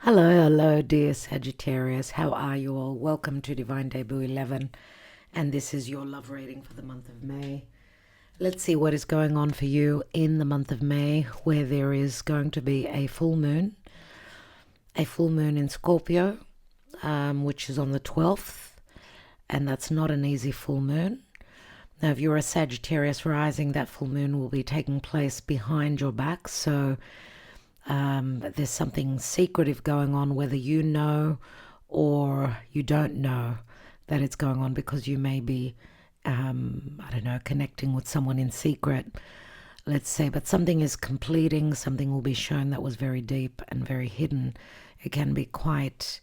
Hello, dear Sagittarius. How are you all? Welcome to Divine Debut 11, and this is your love reading for the month of May. Let's see what is going on for you in the month of May, where there is going to be a full moon in Scorpio, which is on the 12th, and that's not an easy full moon. Now, if you're a Sagittarius rising, that full moon will be taking place behind your back, so there's something secretive going on, whether you know or you don't know that it's going on, because you may be, connecting with someone in secret, let's say, but something is completing, something will be shown that was very deep and very hidden. It can be quite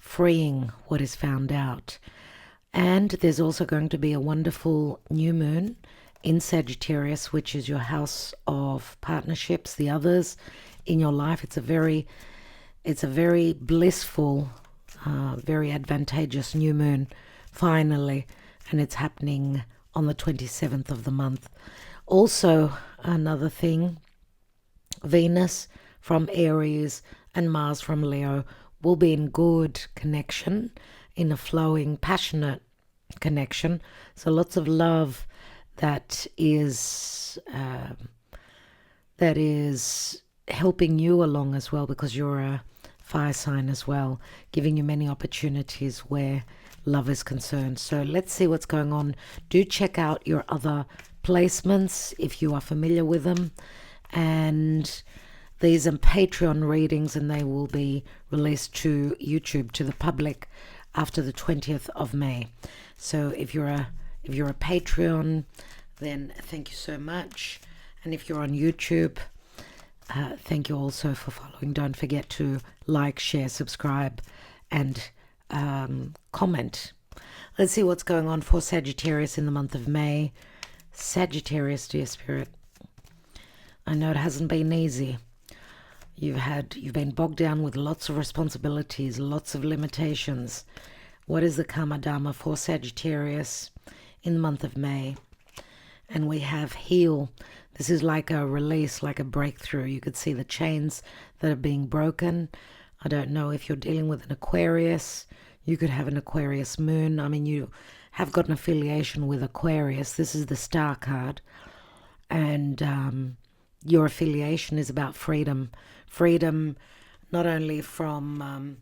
freeing what is found out. And there's also going to be a wonderful new moon in Sagittarius, which is your house of partnerships, the others in your life. It's a very blissful, very advantageous new moon, finally, and it's happening on the 27th of the month. Also, another thing, Venus from Aries and Mars from Leo will be in good connection, in a flowing, passionate connection. So lots of love that is helping you along as well, because you're a fire sign as well, giving you many opportunities where love is concerned. So let's see what's going on. Do check out your other placements if you are familiar with them, and these are Patreon readings, and they will be released to YouTube, to the public, after the 20th of May. So if you're a Patreon, then thank you so much. And if you're on YouTube, thank you also for following. Don't forget to like, share, subscribe, and comment. Let's see what's going on for Sagittarius in the month of May. Sagittarius, dear Spirit, I know it hasn't been easy. You've been bogged down with lots of responsibilities, lots of limitations. What is the Karma Dharma for Sagittarius in the month of May? And we have heal. This is like a release, like a breakthrough. You could see the chains that are being broken. I don't know if you're dealing with an Aquarius. You could have an Aquarius moon. I mean, you have got an affiliation with Aquarius. This is the Star card. And your affiliation is about freedom. Freedom not only from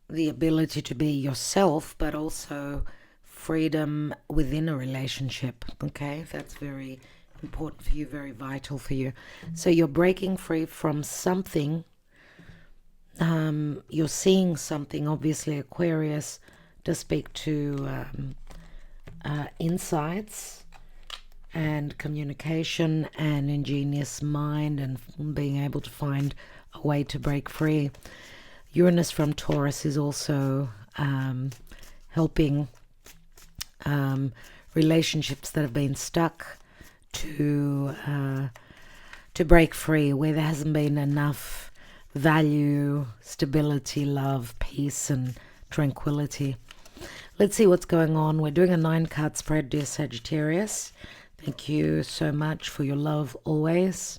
the ability to be yourself, but also freedom within a relationship. Okay, that's very important for you, very vital for you. So you're breaking free from something. You're seeing something. Obviously, Aquarius does speak to insights and communication and ingenious mind, and being able to find a way to break free. Uranus from Taurus is also helping relationships that have been stuck to break free, where there hasn't been enough value, stability, love, peace, and tranquility. Let's see what's going on. We're doing a 9-card spread, dear Sagittarius. Thank you so much for your love always.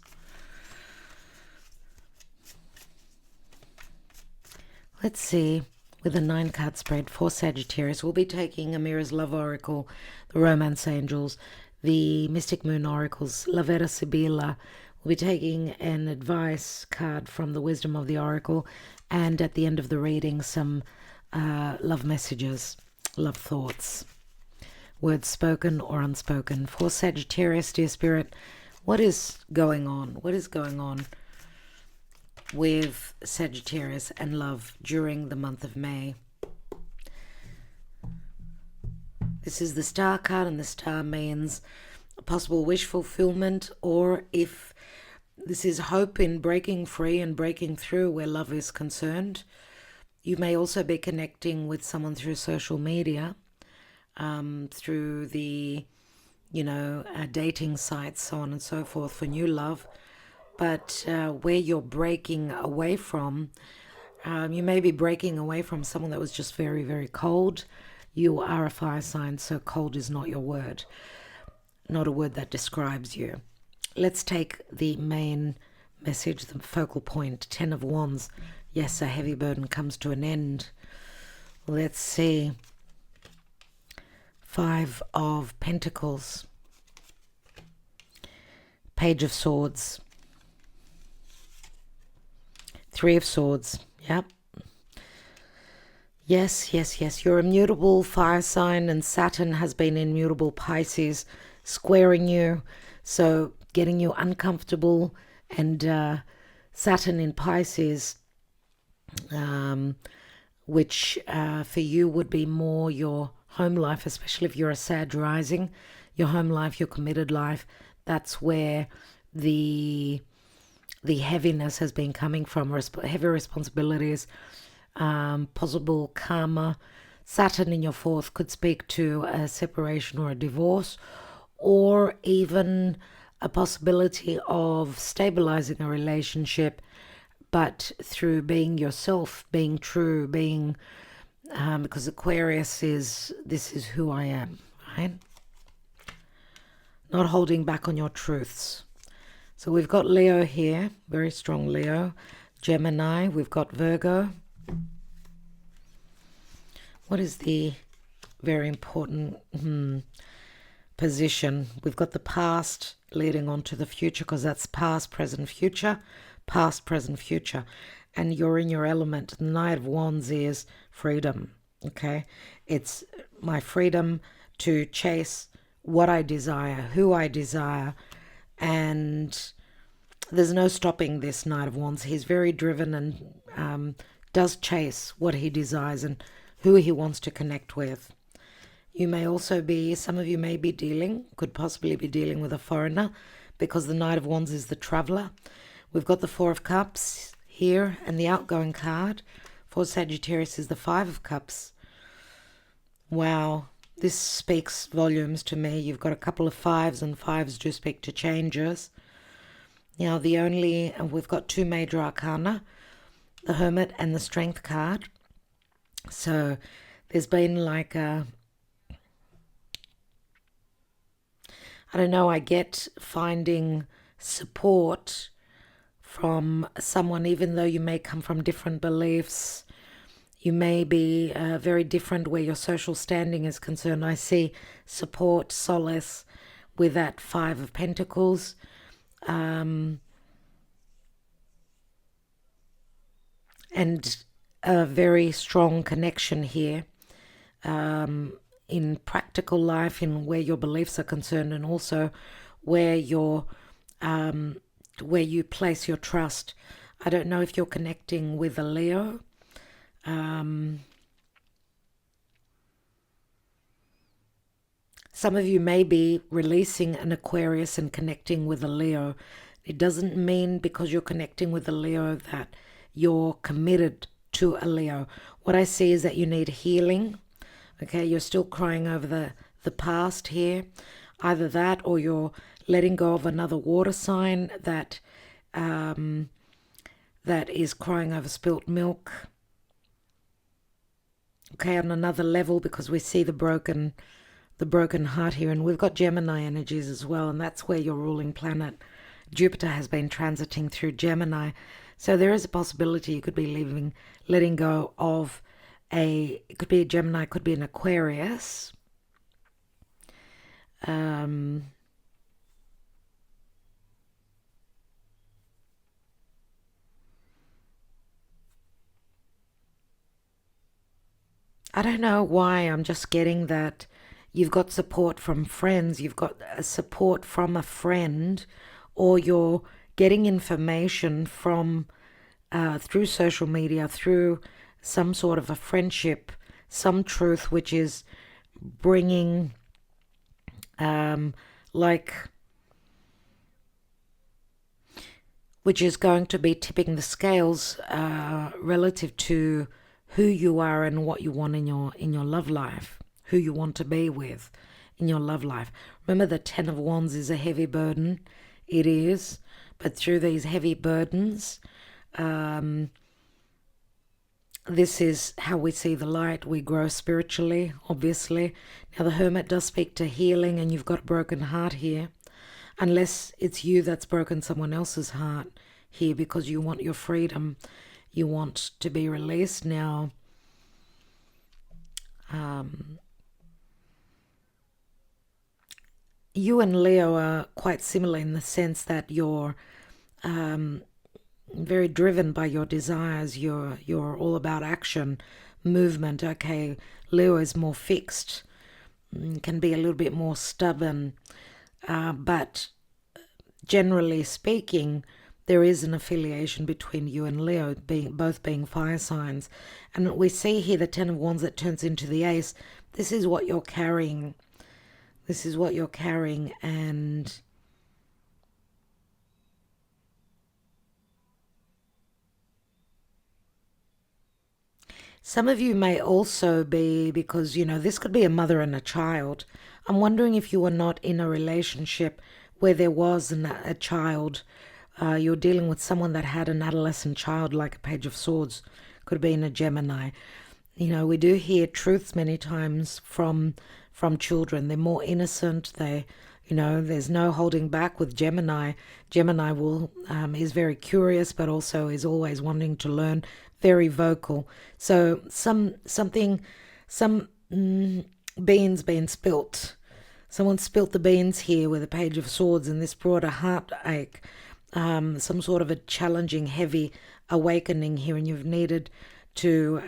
Let's see, with a 9-card spread for Sagittarius, we'll be taking Amira's Love Oracle, the Romance Angels, the Mystic Moon Oracles, La Vera Sibila. We'll be taking an advice card from the Wisdom of the Oracle, and at the end of the reading, some love messages, love thoughts, words spoken or unspoken. For Sagittarius, dear Spirit, what is going on? What is going on with Sagittarius and love during the month of May? This is the Star card, and the Star means a possible wish fulfillment, or if this is hope in breaking free and breaking through where love is concerned. You may also be connecting with someone through social media, through the, dating sites, so on and so forth, for new love. But where you're breaking away from, you may be breaking away from someone that was just very, very cold. You are a fire sign, so cold is not your word, not a word that describes you. Let's take the main message, the focal point, 10 of Wands. Yes, a heavy burden comes to an end. Let's see. 5 of Pentacles. Page of Swords. 3 of Swords. Yep. Yes, yes, yes. You're immutable fire sign, and Saturn has been in mutable Pisces, squaring you, so getting you uncomfortable. And Saturn in Pisces, which for you would be more your home life, especially if you're a Sag rising, your home life, your committed life. That's where the heaviness has been coming from, heavy responsibilities, possible karma. Saturn in your 4th could speak to a separation or a divorce, or even a possibility of stabilizing a relationship, but through being yourself, being true, being, because Aquarius is, this is who I am, right? Not holding back on your truths. So we've got Leo here, very strong Leo. Gemini, we've got Virgo. What is the very important position? We've got the past leading on to the future, because that's past, present, future. Past, present, future. And you're in your element. The Knight of Wands is freedom, okay? It's my freedom to chase what I desire, who I desire, and there's no stopping this Knight of Wands. He's very driven and does chase what he desires and who he wants to connect with. You may also be, some of you may be dealing, could possibly be dealing with a foreigner, because the Knight of Wands is the traveler. We've got the 4 of Cups here, and the outgoing card for Sagittarius is the 5 of Cups. Wow, this speaks volumes to me. You've got a couple of 5s, and 5s do speak to changes. Now, we've got 2 major arcana, the Hermit and the Strength card. So there's been like a, I don't know, I get finding support from someone, even though you may come from different beliefs. You may be very different where your social standing is concerned. I see support, solace with that 5 of Pentacles. And a very strong connection here in practical life, in where your beliefs are concerned, and also where you place your trust. I don't know if you're connecting with a Leo. Some of you may be releasing an Aquarius and connecting with a Leo. It doesn't mean because you're connecting with a Leo that you're committed to a Leo. What I see is that you need healing. Okay, you're still crying over the past here. Either that, or you're letting go of another water sign that that is crying over spilt milk. Okay, on another level, because we see the broken heart here, and we've got Gemini energies as well, and that's where your ruling planet Jupiter has been transiting through Gemini. So there is a possibility you could be letting go of it could be a Gemini, it could be an Aquarius. I don't know why, I'm just getting that you've got support from friends, you've got a support from a friend, or you're getting information from through social media, through some sort of a friendship, some truth which is bringing which is going to be tipping the scales relative to who you are and what you want in your love life, who you want to be with in your love life. Remember, the 10 of Wands is a heavy burden. It is, but through these heavy burdens, this is how we see the light. We grow spiritually, obviously. Now, the Hermit does speak to healing, and you've got a broken heart here. Unless it's you that's broken someone else's heart here because you want your freedom. You want to be released now. You and Leo are quite similar in the sense that you're very driven by your desires. You're all about action, movement. Okay, Leo is more fixed, can be a little bit more stubborn, but generally speaking, there is an affiliation between you and Leo, both being fire signs. And we see here the Ten of Wands that turns into the Ace. This is what you're carrying. This is what you're carrying, and some of you may also be, because, you know, this could be a mother and a child. I'm wondering if you were not in a relationship where there was a child. You're dealing with someone that had an adolescent child, like a Page of Swords. Could have been a Gemini. You know, we do hear truths many times from children. They're more innocent. They, you know, there's no holding back with Gemini. Gemini is very curious, but also is always wanting to learn. Very vocal. So some beans being spilt. Someone spilt the beans here with a Page of Swords, and this brought a heartache. Some sort of a challenging, heavy awakening here, and you've needed to,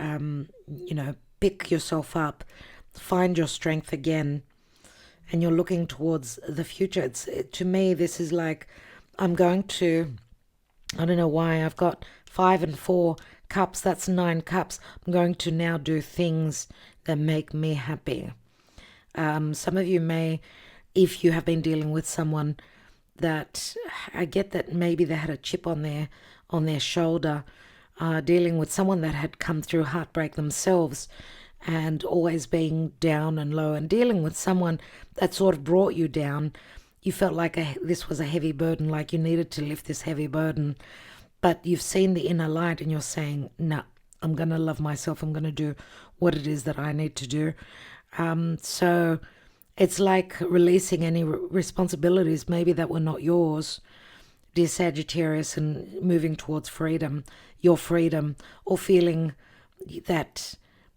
you know, pick yourself up, find your strength again, and you're looking towards the future. To me, this is like, I'm going to, I don't know why, I've got 5 and 4 cups, that's 9 cups. I'm going to now do things that make me happy. Some of you may, if you have been dealing with someone that, I get that maybe they had a chip on their shoulder, dealing with someone that had come through heartbreak themselves and always being down and low, and dealing with someone that sort of brought you down. You felt like this was a heavy burden, like you needed to lift this heavy burden, but you've seen the inner light and you're saying, no, I'm going to love myself. I'm going to do what it is that I need to do. So it's like releasing any responsibilities maybe that were not yours, dear Sagittarius, and moving towards freedom, your freedom, or feeling that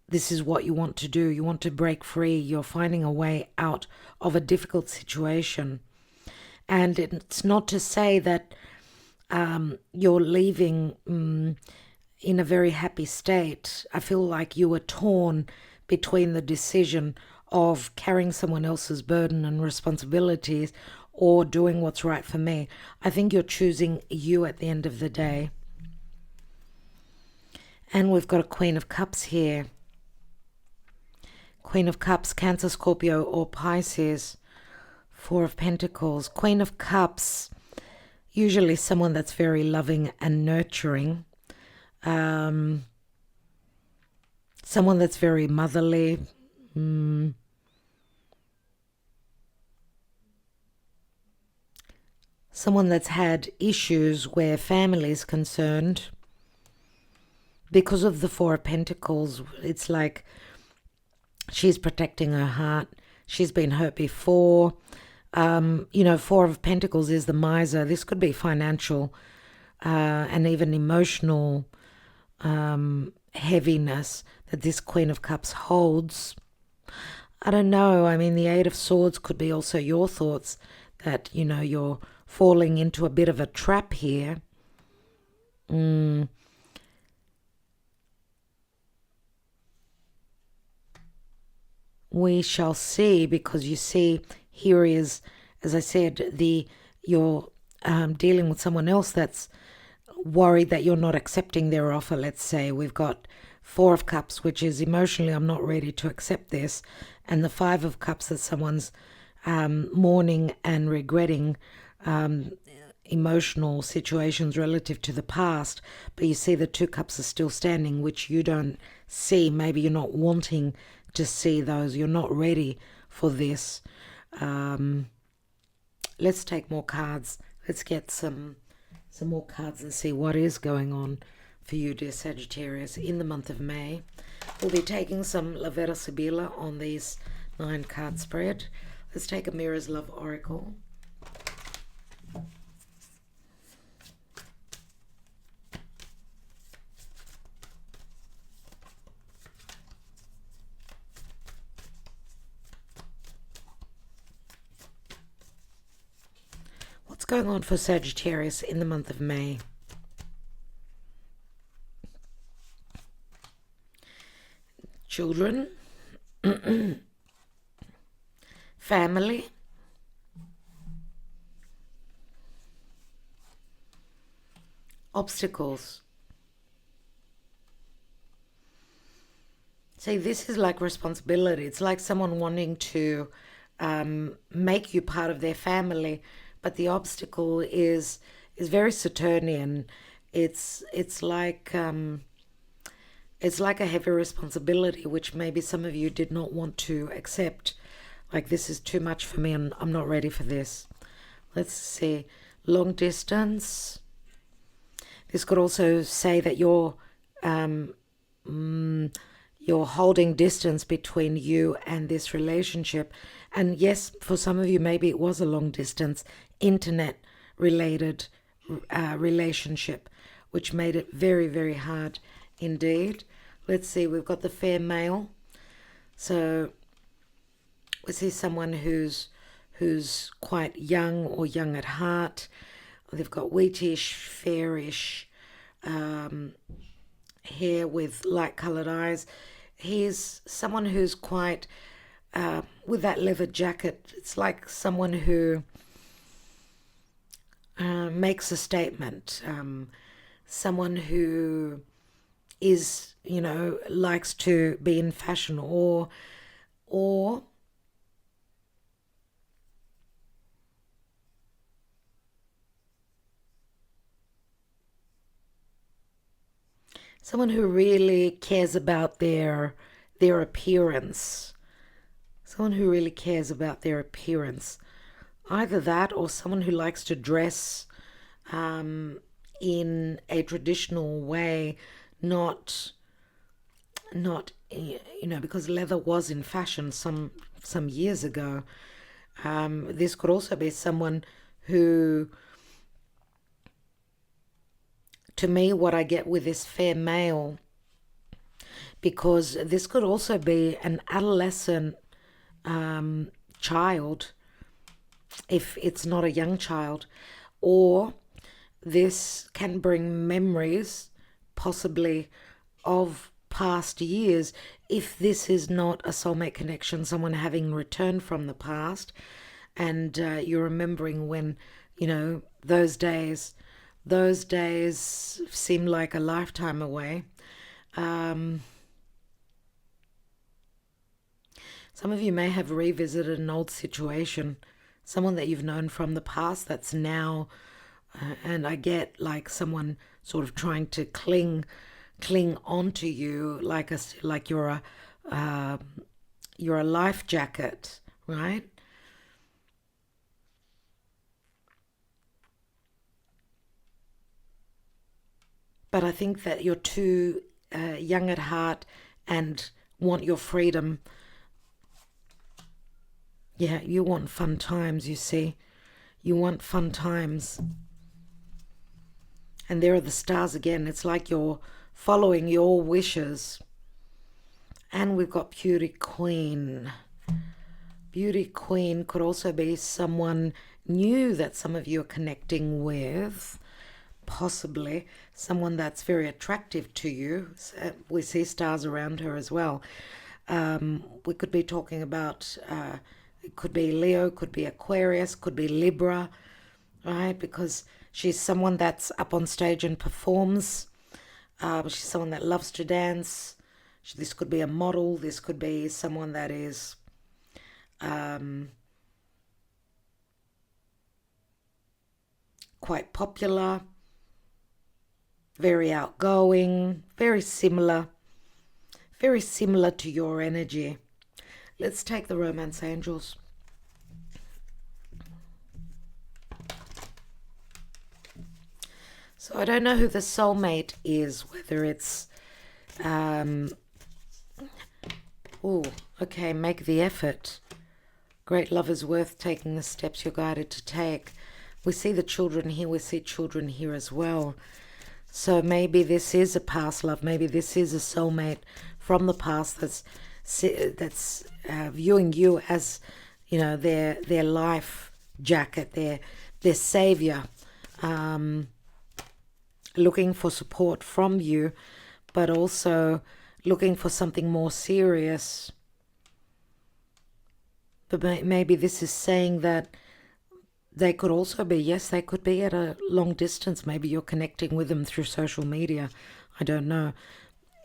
this is what you want to do. You want to break free. You're finding a way out of a difficult situation. And it's not to say that you're leaving in a very happy state. I feel like you were torn between the decision of carrying someone else's burden and responsibilities or doing what's right for me. I think you're choosing you at the end of the day. And we've got a Queen of Cups here. Queen of Cups, Cancer, Scorpio, or Pisces. 4 of Pentacles. Queen of Cups, usually someone that's very loving and nurturing. Someone that's very motherly. Someone that's had issues where family is concerned. Because of the 4 of Pentacles, it's like she's protecting her heart. She's been hurt before. You know, 4 of Pentacles is the miser. This could be financial and even emotional heaviness that this Queen of Cups holds. I don't know. I mean, the 8 of Swords could be also your thoughts that, you know, you're falling into a bit of a trap here. We shall see, because you see here is, as I said, you're dealing with someone else that's worried that you're not accepting their offer. Let's say we've got 4 of Cups, which is emotionally, I'm not ready to accept this, and the 5 of Cups that someone's mourning and regretting emotional situations relative to the past. But you see the 2 cups are still standing, which you don't see. Maybe you're not wanting to see those. You're not ready for this. Let's take more cards. Let's get some more cards and see what is going on for you, dear Sagittarius, in the month of May. We'll be taking some La Vera Sibila on these 9 card spread. Let's take a Mirror's Love Oracle. going on for Sagittarius in the month of May? Children, family, obstacles. See, this is like responsibility. It's like someone wanting to make you part of their family, but the obstacle is very Saturnian. It's like a heavy responsibility, which maybe some of you did not want to accept. Like, this is too much for me and I'm not ready for this. Let's see. Long distance. This could also say that you're holding distance between you and this relationship. And yes, for some of you, maybe it was a long distance, internet related relationship, which made it very, very hard indeed. Let's see, we've got the fair male. So we see someone who's quite young or young at heart. They've got wheatish, fairish hair with light coloured eyes. He's someone who's quite with that leather jacket. It's like someone who makes a statement. Someone who is, likes to be in fashion, or someone who really cares about their appearance. Someone who really cares about their appearance. Either that, or someone who likes to dress in a traditional way, not because leather was in fashion some years ago. This could also be someone who, to me, what I get with this fair male, because this could also be an adolescent child, if it's not a young child, or this can bring memories possibly of past years, if this is not a soulmate connection, someone having returned from the past, and you're remembering when, those days seem like a lifetime away. Some of you may have revisited an old situation, someone that you've known from the past that's now, and I get like someone sort of trying to cling onto you like you're a life jacket, right? But I think that you're too young at heart and want your freedom. Yeah, you want fun times, you see. You want fun times. And there are the stars again. It's like you're following your wishes. And we've got Beauty Queen. Beauty Queen could also be someone new that some of you are connecting with. Possibly someone that's very attractive to you. We see stars around her as well. We could be talking about, it could be Leo, could be Aquarius, could be Libra, right? Because she's someone that's up on stage and performs. She's someone that loves to dance. This could be a model. This could be someone that is quite popular, very outgoing, very similar to your energy. Let's take the romance angels. So I don't know who the soulmate is, whether it's okay, make the effort. Great love is worth taking the steps you're guided to take. We see the children here, we see children here as well. So maybe this is a past love, maybe this is a soulmate from the past that's viewing you as, their life jacket, this savior, looking for support from you, but also looking for something more serious. But maybe this is saying that they could also be, yes, they could be at a long distance. Maybe you're connecting with them through social media. I don't know.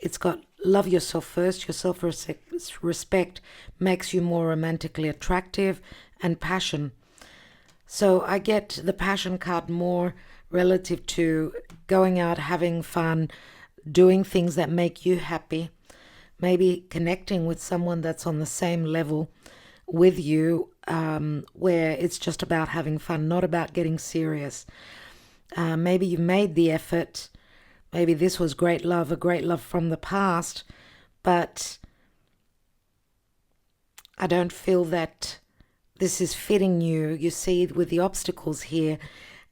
It's got love yourself first. Your self-respect makes you more romantically attractive, and passion. So I get the passion card more relative to going out, having fun, doing things that make you happy, maybe connecting with someone that's on the same level with you, where it's just about having fun, not about getting serious. Maybe you made the effort. Maybe this was great love, a great love from the past, but I don't feel that this is fitting you. You see, with the obstacles here,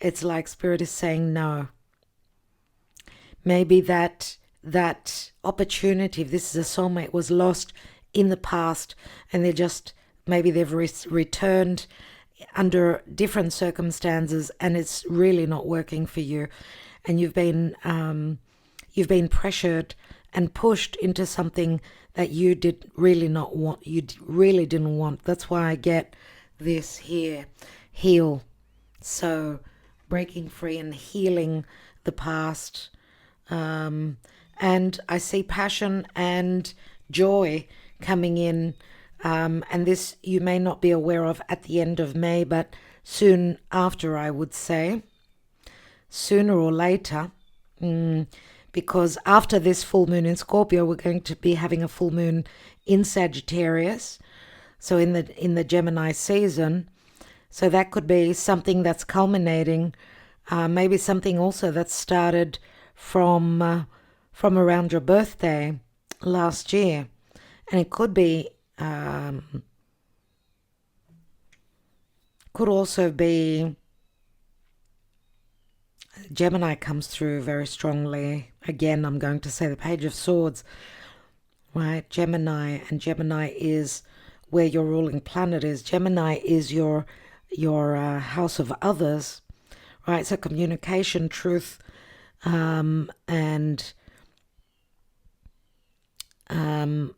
it's like Spirit is saying no. Maybe that opportunity, if this is a soulmate, was lost in the past, and maybe they've returned under different circumstances, and it's really not working for you, and you've been pressured and pushed into something that you did really not want. You really didn't want. That's why I get this here, heal. So breaking free and healing the past. And I see passion and joy coming in. And this you may not be aware of at the end of May, but soon after, I would say. Sooner or later. Because after this full moon in Scorpio, we're going to be having a full moon in Sagittarius. So in the Gemini season. So that could be something that's culminating. Maybe something also that started from around your birthday last year. And it could be, could also be, Gemini comes through very strongly. Again, I'm going to say the Page of Swords, right? Gemini, and Gemini is where your ruling planet is. Gemini is your house of others, right? So communication, truth, and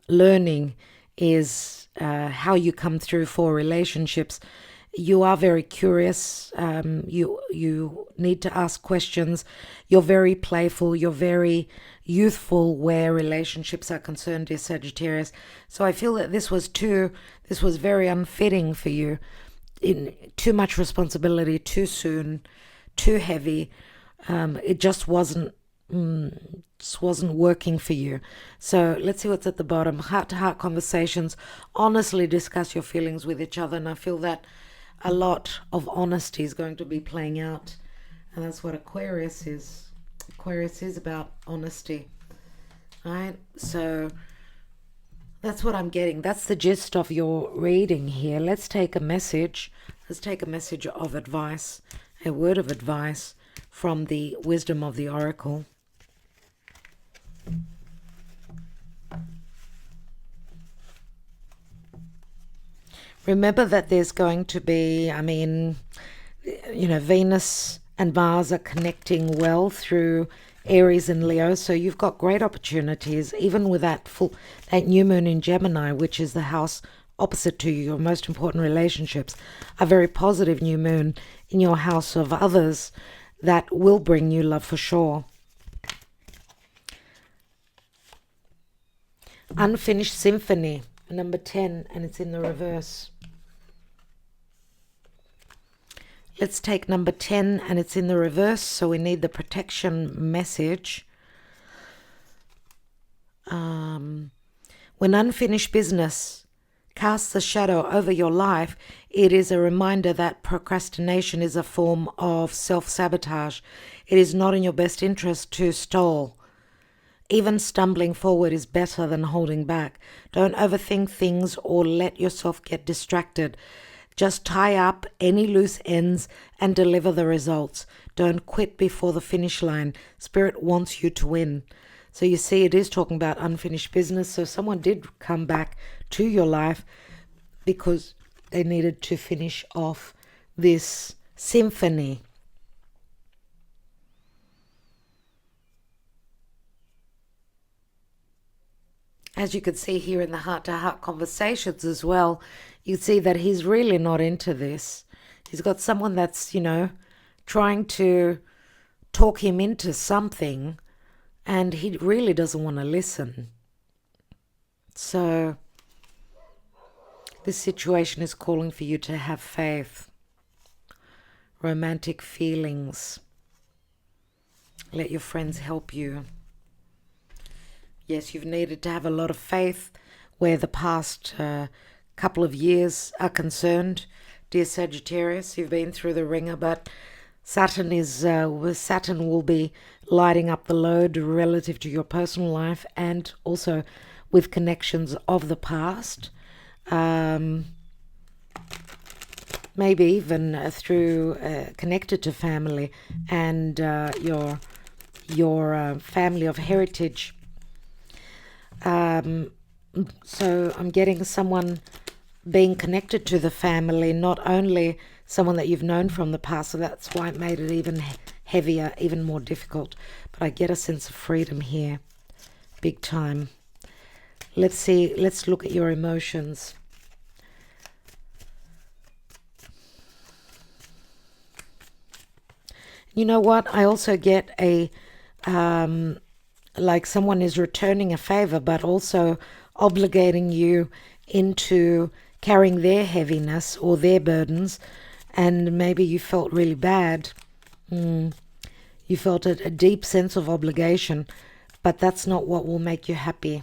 learning is how you come through for relationships. You are very curious. You need to ask questions. You're very playful. You're very youthful where relationships are concerned, dear Sagittarius. So I feel that this was very unfitting for you. Too much responsibility, too soon, too heavy. It just wasn't working for you. So let's see what's at the bottom. Heart-to-heart conversations. Honestly discuss your feelings with each other, and I feel that a lot of honesty is going to be playing out, and that's what Aquarius is. Aquarius is about honesty, right? So that's what I'm getting. That's the gist of your reading here. Let's take a message. Let's take a message of advice, a word of advice from the wisdom of the Oracle. Remember that there's going to be, Venus and Mars are connecting well through Aries and Leo. So you've got great opportunities, even with that new moon in Gemini, which is the house opposite to you. Your most important relationships, a very positive new moon in your house of others that will bring you love for sure. Unfinished Symphony, number 10, and it's in the reverse. Let's take number 10, and it's in the reverse, so we need the protection message. When unfinished business casts a shadow over your life, it is a reminder that procrastination is a form of self-sabotage. It is not in your best interest to stall. Even stumbling forward is better than holding back. Don't overthink things or let yourself get distracted. Just tie up any loose ends and deliver the results. Don't quit before the finish line. Spirit wants you to win. So you see, it is talking about unfinished business. So someone did come back to your life because they needed to finish off this symphony. As you can see here in the heart-to-heart conversations as well, you see that he's really not into this. He's got someone that's, trying to talk him into something, and he really doesn't want to listen. So this situation is calling for you to have faith, romantic feelings. Let your friends help you. Yes, you've needed to have a lot of faith where the past couple of years are concerned. Dear Sagittarius, you've been through the ringer, but Saturn will be lighting up the load relative to your personal life and also with connections of the past. Maybe even through connected to family and your family of heritage. So I'm getting someone being connected to the family, not only someone that you've known from the past, so that's why it made it even heavier, even more difficult. But I get a sense of freedom here, big time. Let's look at your emotions. You know what? I also get a like someone is returning a favor, but also obligating you into carrying their heaviness or their burdens, and maybe you felt really bad. You felt a deep sense of obligation, but that's not what will make you happy.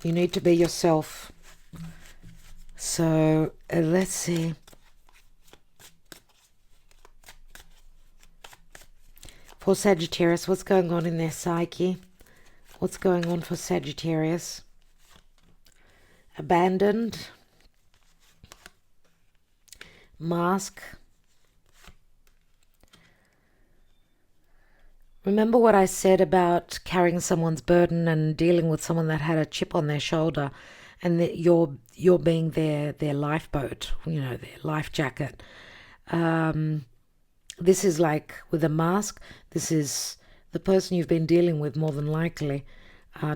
You need to be yourself. So let's see. For Sagittarius, what's going on in their psyche? What's going on for Sagittarius? Abandoned. Mask. Remember what I said about carrying someone's burden and dealing with someone that had a chip on their shoulder, and that you're being their lifeboat, their life jacket. This is like with a mask. This is the person you've been dealing with, more than likely,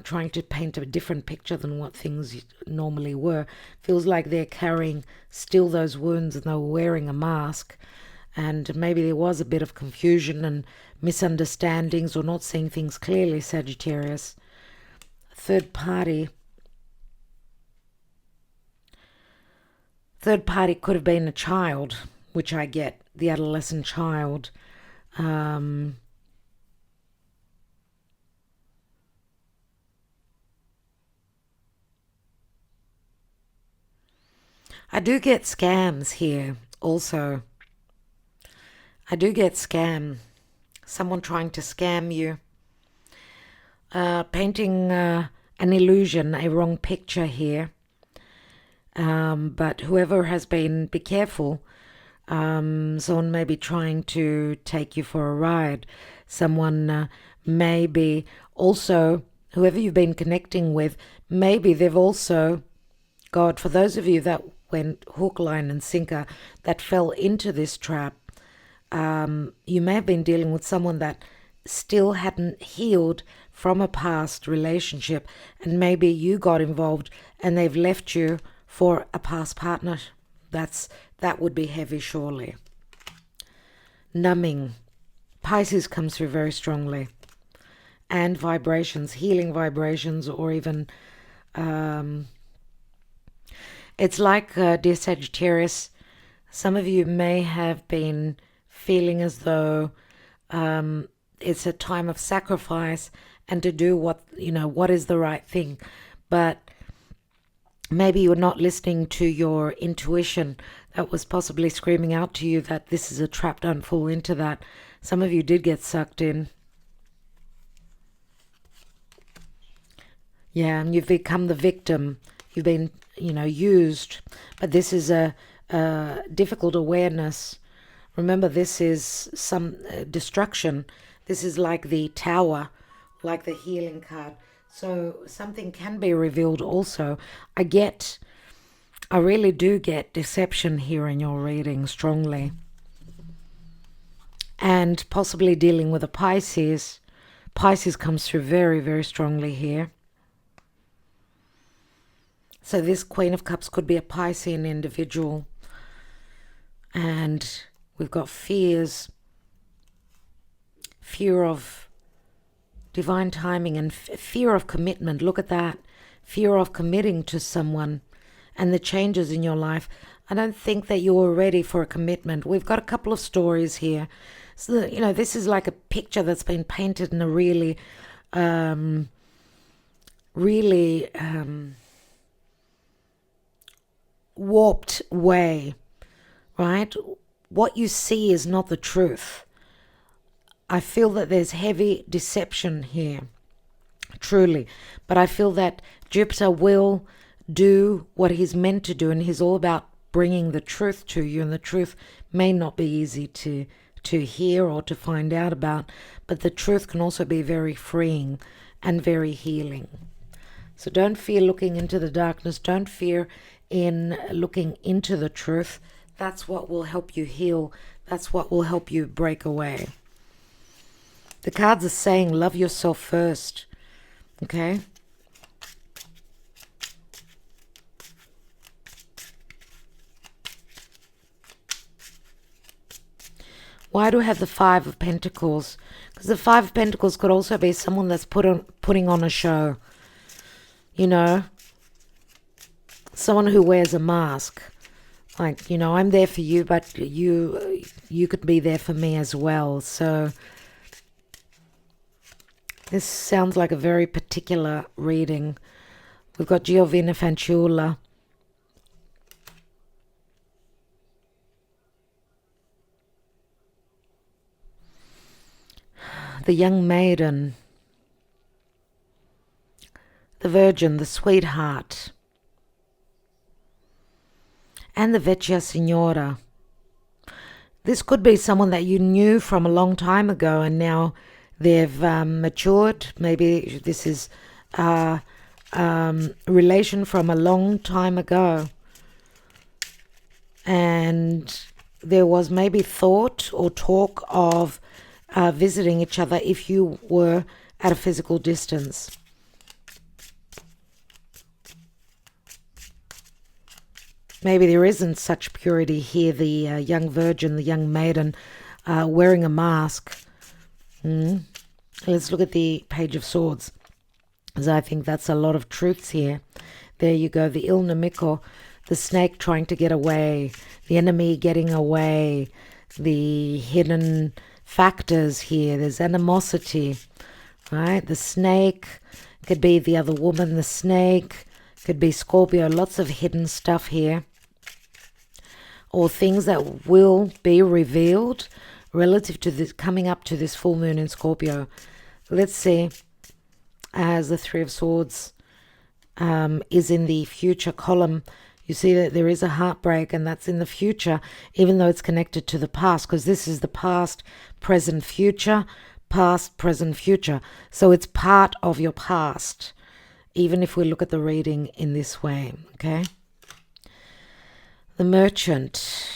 trying to paint a different picture than what things normally were. Feels like they're carrying still those wounds and they're wearing a mask. And maybe there was a bit of confusion and misunderstandings or not seeing things clearly, Sagittarius. Third party. Third party could have been a child, which I get, the adolescent child. I do get scams here also. I do get someone trying to scam you, painting an illusion, a wrong picture here. But whoever has been, be careful. Someone may be trying to take you for a ride. Someone may be also, whoever you've been connecting with, maybe they've also got, for those of you that went hook, line and sinker, that fell into this trap, you may have been dealing with someone that still hadn't healed from a past relationship, and maybe you got involved and they've left you for a past partner. That would be heavy, surely. Numbing. Pisces comes through very strongly. And vibrations, healing vibrations, or even it's like, dear Sagittarius, some of you may have been feeling as though it's a time of sacrifice and to do what is the right thing. But maybe you're not listening to your intuition that was possibly screaming out to you that this is a trap, don't fall into that. Some of you did get sucked in. Yeah, and you've become the victim. You've been, used. But this is a difficult awareness. Remember, this is some destruction. This is like the tower, like the healing card. So something can be revealed also. I get I really do get deception here in your reading strongly. And possibly dealing with a Pisces. Pisces comes through very, very strongly here. So this Queen of Cups could be a Piscean individual. And we've got fears. Fear of divine timing and fear of commitment. Look at that. Fear of committing to someone and the changes in your life. I don't think that you're ready for a commitment. We've got a couple of stories here. So, you know, this is like a picture that's been painted in a really, warped way, right? What you see is not the truth. I feel that there's heavy deception here, truly. But I feel that Jupiter will do what he's meant to do, and he's all about bringing the truth to you, and the truth may not be easy to hear or to find out about, but the truth can also be very freeing and very healing. So don't fear looking into the darkness. Don't fear in looking into the truth. That's what will help you heal. That's what will help you break away. The cards are saying love yourself first. Okay? Why do I have the Five of Pentacles? Because the Five of Pentacles could also be someone that's putting on a show. You know? Someone who wears a mask. Like, you know, I'm there for you, but you could be there for me as well. So this sounds like a very particular reading. We've got Giovanna Fanciulla. The young maiden, the virgin, the sweetheart, and the vecchia signora. This could be someone that you knew from a long time ago, and now they've matured. Maybe this is a relation from a long time ago, and there was maybe thought or talk of visiting each other if you were at a physical distance. Maybe there isn't such purity here. The young virgin, the young maiden, wearing a mask. Let's look at the Page of Swords, as I think that's a lot of truths here. There you go, the Il Nemico, the snake trying to get away, the enemy getting away, the hidden factors here. There's animosity, right? The snake could be the other woman. The snake could be Scorpio. Lots of hidden stuff here, or things that will be revealed relative to this, coming up to this full moon in Scorpio. Let's see, as the Three of Swords is in the future column, you see that there is a heartbreak, and that's in the future, even though it's connected to the past, because this is the past, present, future, past, present, future. So it's part of your past, even if we look at the reading in this way, okay? The Merchant.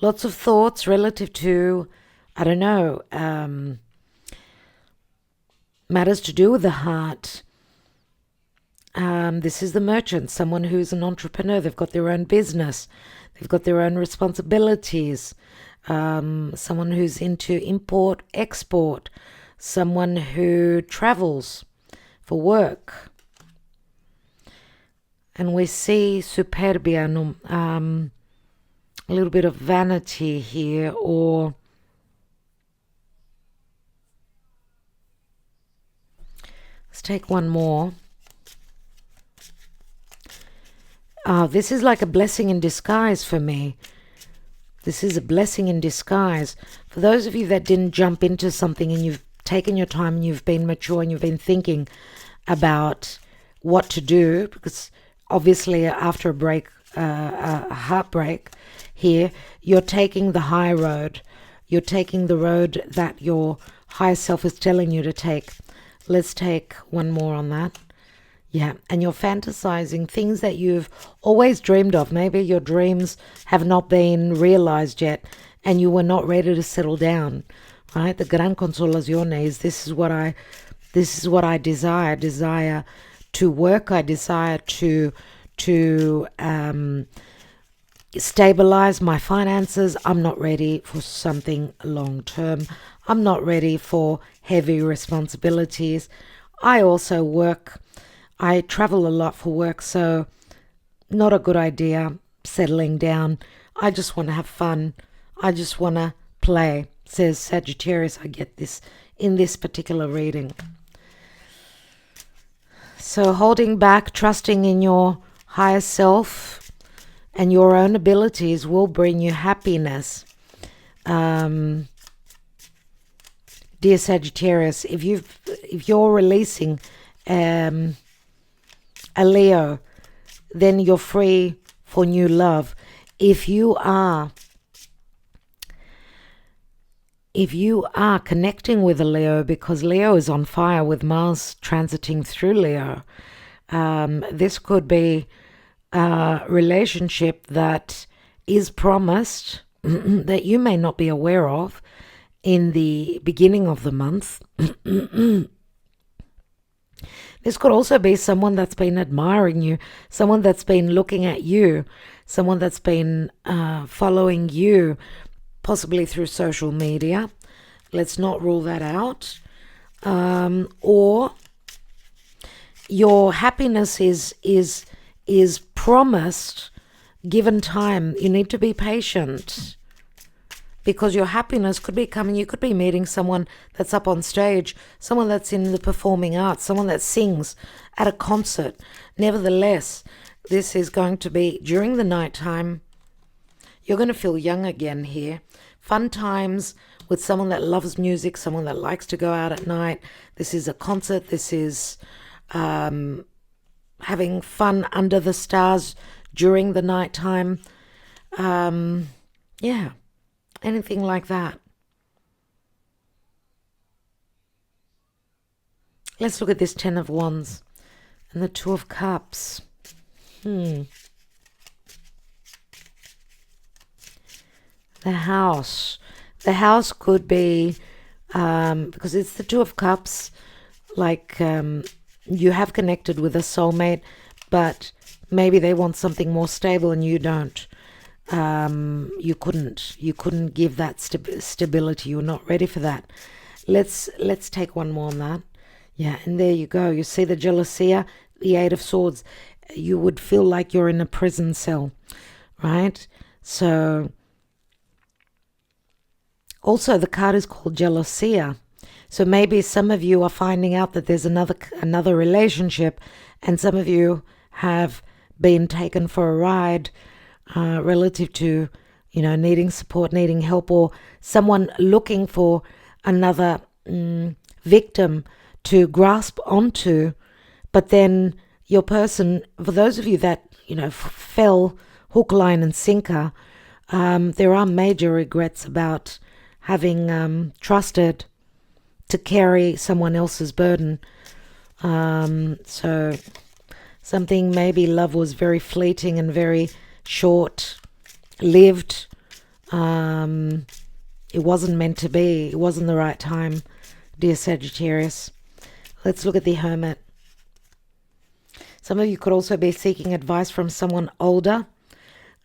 Lots of thoughts relative to, I don't know, matters to do with the heart. This is the Merchant, someone who's an entrepreneur. They've got their own business. They've got their own responsibilities. Someone who's into import, export. Someone who travels for work. And we see superbia, a little bit of vanity here, or let's take one more. This is like a blessing in disguise for me. This is a blessing in disguise. For those of you that didn't jump into something and you've taken your time and you've been mature and you've been thinking about what to do, because obviously after a heartbreak here, you're taking the high road. You're taking the road that your higher self is telling you to take. Let's take one more on that. Yeah, and you're fantasizing things that you've always dreamed of. Maybe your dreams have not been realized yet and you were not ready to settle down, right? The gran consolazione is this is what I desire. I desire to work. I desire to stabilize my finances. I'm not ready for something long term. I'm not ready for heavy responsibilities. I also work. I travel a lot for work, so not a good idea settling down. I just want to have fun. I just want to play, says Sagittarius. I get this in this particular reading. So holding back, trusting in your higher self and your own abilities will bring you happiness. Dear Sagittarius, if you're releasing a Leo, then you're free for new love. If you are connecting with a Leo, because Leo is on fire with Mars transiting through Leo, this could be a relationship that is promised that you may not be aware of in the beginning of the month. This could also be someone that's been admiring you, someone that's been looking at you, someone that's been following you, possibly through social media. Let's not rule that out. Or your happiness is promised given time. You need to be patient, because your happiness could be coming. You could be meeting someone that's up on stage, someone that's in the performing arts, someone that sings at a concert. Nevertheless, this is going to be during the night time. You're going to feel young again here. Fun times with someone that loves music, someone that likes to go out at night. This is a concert. This is having fun under the stars during the night time. Yeah. Anything like that. Let's look at this Ten of Wands and the Two of Cups. The house. The house could be, because it's the Two of Cups, like you have connected with a soulmate, but maybe they want something more stable and you don't. You couldn't give that stability. You're not ready for that. Let's take one more on that. Yeah, and there you go. You see the jealousy, the Eight of Swords. You would feel like you're in a prison cell, right? So also the card is called jealousy. So maybe some of you are finding out that there's another relationship, and some of you have been taken for a ride relative to, needing support, needing help, or someone looking for another victim to grasp onto. But then your person, for those of you that, fell hook, line and sinker, there are major regrets about having trusted to carry someone else's burden. So something, maybe love was very fleeting and very short-lived. It wasn't meant to be. It wasn't the right time, dear Sagittarius. Let's look at the Hermit. Some of you could also be seeking advice from someone older.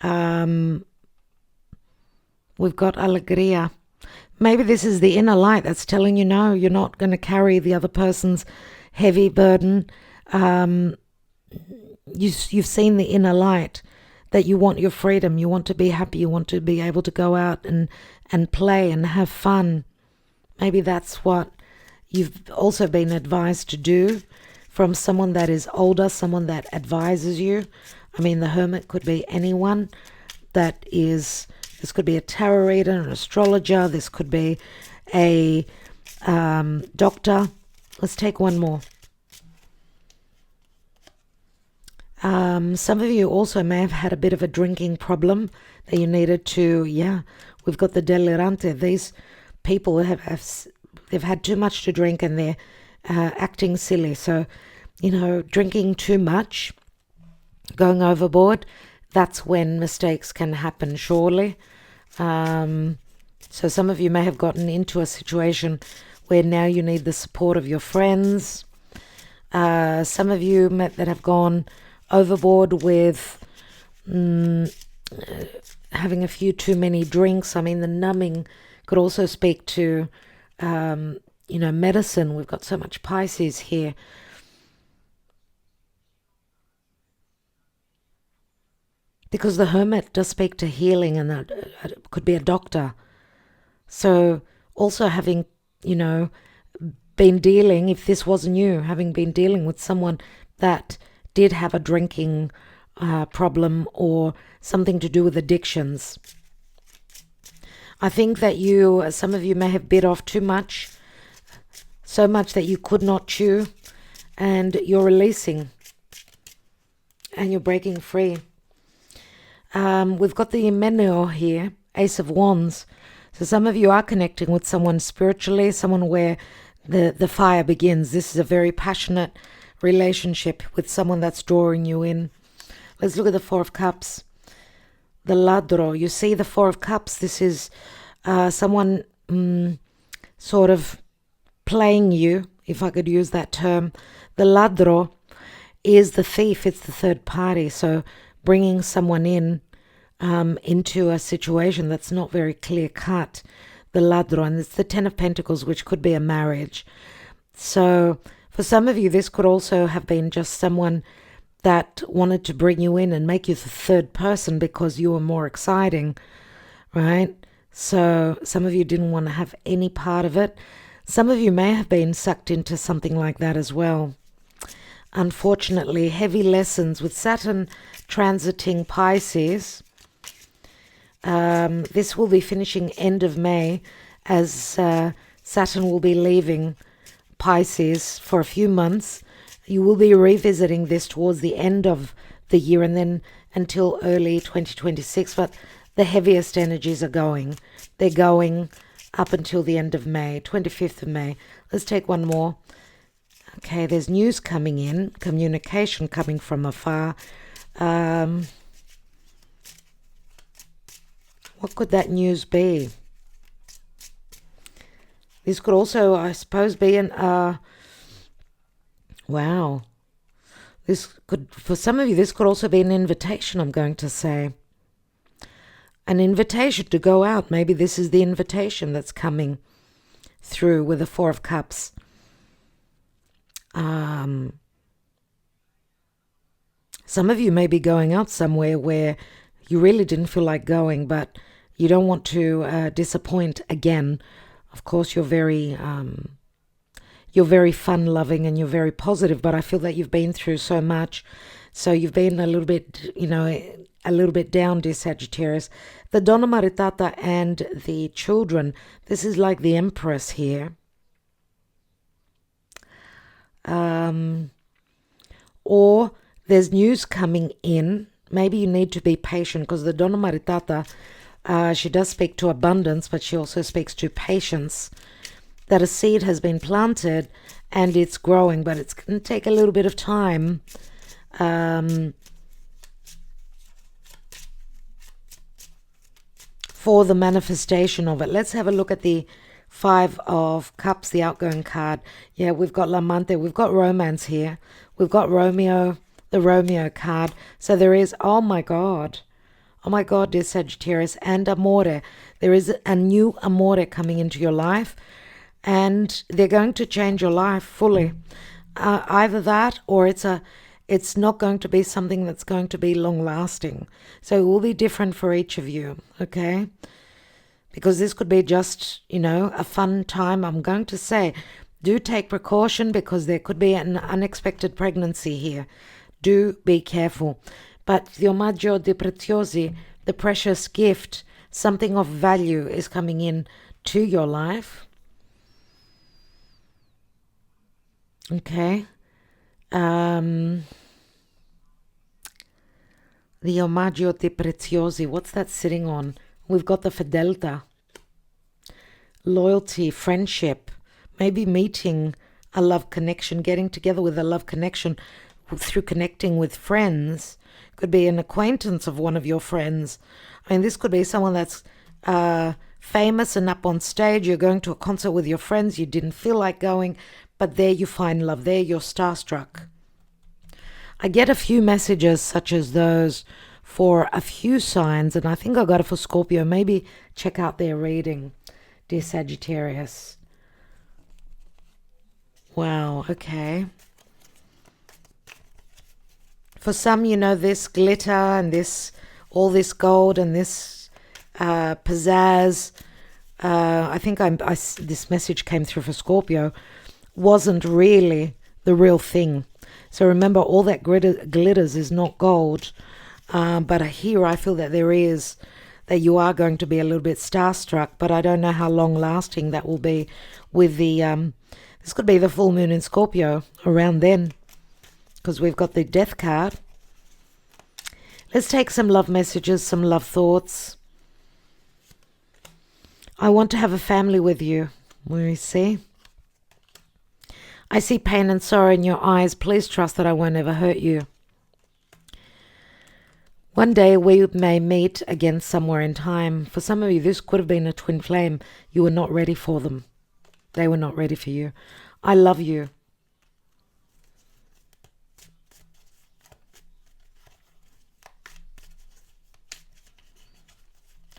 We've got Alegria. Maybe this is the inner light that's telling you, no, you're not going to carry the other person's heavy burden. You've seen the inner light, that you want your freedom, you want to be happy, you want to be able to go out and play and have fun. Maybe that's what you've also been advised to do from someone that is older, someone that advises you. I mean, the Hermit could be anyone that is, this could be a tarot reader, an astrologer, this could be a doctor. Let's take one more. Some of you also may have had a bit of a drinking problem that you needed to, we've got the delirante. These people they've had too much to drink and they're acting silly. So drinking too much, going overboard, that's when mistakes can happen, surely. So some of you may have gotten into a situation where now you need the support of your friends. Some of you that have gone overboard with having a few too many drinks. I mean, the numbing could also speak to, medicine. We've got so much Pisces here. Because the Hermit does speak to healing, and it could be a doctor. So also having, been dealing, if this wasn't you, having been dealing with someone that did have a drinking problem or something to do with addictions. I think that some of you may have bit off too much, so much that you could not chew, and you're releasing and you're breaking free. We've got the Menor here, Ace of Wands. So some of you are connecting with someone spiritually, someone where the fire begins. This is a very passionate relationship with someone that's drawing you in. Let's look at the Four of Cups. The Ladro. You see the Four of Cups. This is someone sort of playing you, if I could use that term. The Ladro is the thief. It's the third party. So bringing someone in into a situation that's not very clear cut. The Ladro, and it's the Ten of Pentacles, which could be a marriage. So for some of you, this could also have been just someone that wanted to bring you in and make you the third person because you were more exciting, right? So some of you didn't want to have any part of it. Some of you may have been sucked into something like that as well. Unfortunately, heavy lessons with Saturn transiting Pisces. This will be finishing end of May, as Saturn will be leaving Pisces for a few months. You will be revisiting this towards the end of the year and then until early 2026. But the heaviest energies are going. They're going up until the end of May, 25th of May. Let's take one more. Okay, there's news coming in, communication coming from afar. What could that news be? This could also, I suppose, be wow. This could, for some of you, this could also be an invitation, I'm going to say. An invitation to go out. Maybe this is the invitation that's coming through with the Four of Cups. Some of you may be going out somewhere where you really didn't feel like going, but you don't want to disappoint again. Of course, you're very fun-loving and you're very positive, but I feel that you've been through so much. So you've been a little bit, a little bit down, dear Sagittarius. The Donna Maritata and the children, this is like the Empress here. Or there's news coming in. Maybe you need to be patient because the Donna Maritata, she does speak to abundance, but she also speaks to patience. That a seed has been planted and it's growing, but it's going to take a little bit of time. For the manifestation of it. Let's have a look at the Five of Cups, the outgoing card. Yeah, we've got L'amante, we've got romance here. We've got Romeo, the Romeo card. So there is, oh my God, dear Sagittarius, and Amore. There is a new Amore coming into your life, and they're going to change your life fully. Either that, or it's not going to be something that's going to be long lasting. So it will be different for each of you, okay? Because this could be just, a fun time. I'm going to say, do take precaution because there could be an unexpected pregnancy here. Do be careful. But the omaggio di preziosi, the precious gift, something of value is coming in to your life. Okay. The omaggio di preziosi, what's that sitting on? We've got the Fedelta. Loyalty, friendship, maybe meeting a love connection, getting together with a love connection through connecting with friends. Could be an acquaintance of one of your friends. I mean, this could be someone that's famous and up on stage. You're going to a concert with your friends. You didn't feel like going, but there you find love. There you're starstruck. I get a few messages such as those for a few signs, and I think I got it for Scorpio. Maybe check out their reading, dear Sagittarius. Wow, okay. For some, you know, this glitter and this, all this gold and this pizzazz, I think this message came through for Scorpio, wasn't really the real thing. So remember, all that glitters is not gold. But here I feel that there is, that you are going to be a little bit starstruck, but I don't know how long lasting that will be with the, this could be the full moon in Scorpio around then, because we've got the death card. Let's take some love messages, some love thoughts. I want to have a family with you. We see. I see pain and sorrow in your eyes. Please trust that I won't ever hurt you. One day we may meet again somewhere in time. For some of you, this could have been a twin flame. You were not ready for them. They were not ready for you. I love you.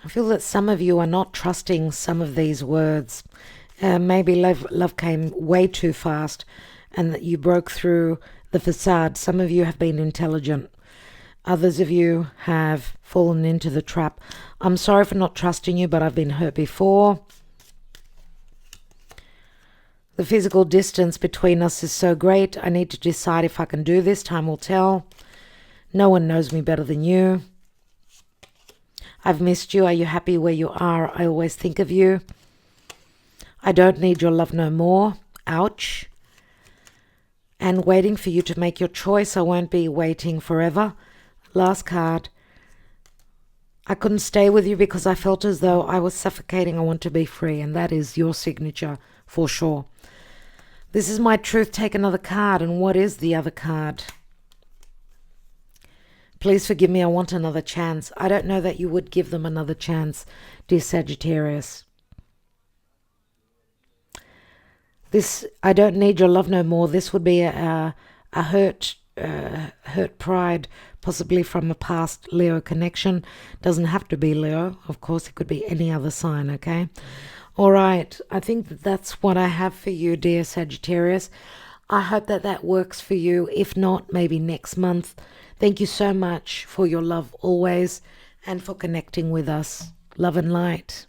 I feel that some of you are not trusting some of these words. Maybe love came way too fast and that you broke through the facade. Some of you have been intelligent. Others of you have fallen into the trap. I'm sorry for not trusting you, but I've been hurt before. The physical distance between us is so great. I need to decide if I can do this. Time will tell. No one knows me better than you. I've missed you. Are you happy where you are? I always think of you. I don't need your love no more. Ouch. And waiting for you to make your choice. I won't be waiting forever. Last card. I couldn't stay with you because I felt as though I was suffocating. I want to be free. And that is your signature for sure. This is my truth. Take another card. And what is the other card? Please forgive me. I want another chance. I don't know that you would give them another chance, dear Sagittarius. This, I don't need your love no more. This would be a hurt pride, possibly from a past Leo connection. Doesn't have to be Leo. Of course, it could be any other sign, okay? All right. I think that's what I have for you, dear Sagittarius. I hope that that works for you. If not, maybe next month. Thank you so much for your love always and for connecting with us. Love and light.